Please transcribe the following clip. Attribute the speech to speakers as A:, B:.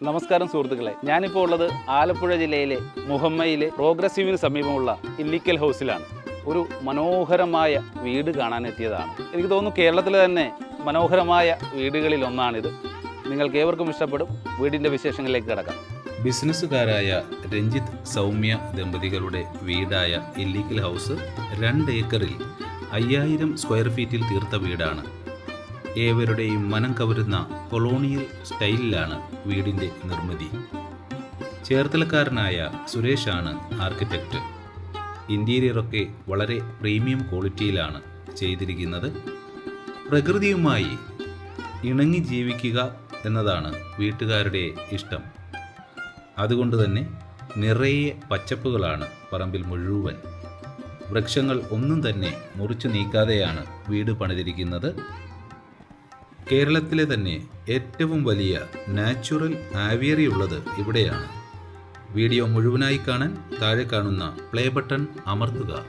A: നമസ്കാരം സുഹൃത്തുക്കളെ, ഞാനിപ്പോൾ ഉള്ളത് ആലപ്പുഴ ജില്ലയിലെ മുഹമ്മയിലെ പ്രോഗ്രസീവിന് സമീപമുള്ള ഇല്ലിക്കൽ ഹൗസിലാണ്. ഒരു മനോഹരമായ വീട് കാണാനെത്തിയതാണ്. എനിക്ക് തോന്നുന്നു കേരളത്തിലെ തന്നെ മനോഹരമായ വീടുകളിൽ ഒന്നാണിത്. നിങ്ങൾക്ക് ഏവർക്കും ഇഷ്ടപ്പെടും. വീടിൻ്റെ വിശേഷങ്ങളിലേക്ക് കിടക്കാം. ബിസിനസ്സുകാരായ രഞ്ജിത്ത് സൗമ്യ ദമ്പതികളുടെ വീടായ ഇല്ലിക്കൽ ഹൗസ് 2 ഏക്കറിൽ 5000 സ്ക്വയർ ഫീറ്റിൽ തീർത്ത വീടാണ്. ഏവരുടെയും മനം കവരുന്ന കൊളോണിയൽ സ്റ്റൈലിലാണ് വീടിൻ്റെ നിർമ്മിതി. ചേർത്തലക്കാരനായ സുരേഷാണ് ആർക്കിടെക്റ്റ്. ഇൻറ്റീരിയറൊക്കെ വളരെ പ്രീമിയം ക്വാളിറ്റിയിലാണ് ചെയ്തിരിക്കുന്നത്. പ്രകൃതിയുമായി ഇണങ്ങി ജീവിക്കുക എന്നതാണ് വീട്ടുകാരുടെ ഇഷ്ടം. അതുകൊണ്ട് തന്നെ നിറയെ പച്ചപ്പുകളാണ് പറമ്പിൽ മുഴുവൻ. വൃക്ഷങ്ങൾ ഒന്നും തന്നെ മുറിച്ചു നീക്കാതെയാണ് വീട് പണിതിരിക്കുന്നത്. കേരളത്തിലെ തന്നെ ഏറ്റവും വലിയ നാച്ചുറൽ ആവിയറി ഉള്ളത് ഇവിടെയാണ്. വീഡിയോ മുഴുവനായി കാണാൻ താഴെ കാണുന്ന പ്ലേ ബട്ടൺ അമർത്തുക.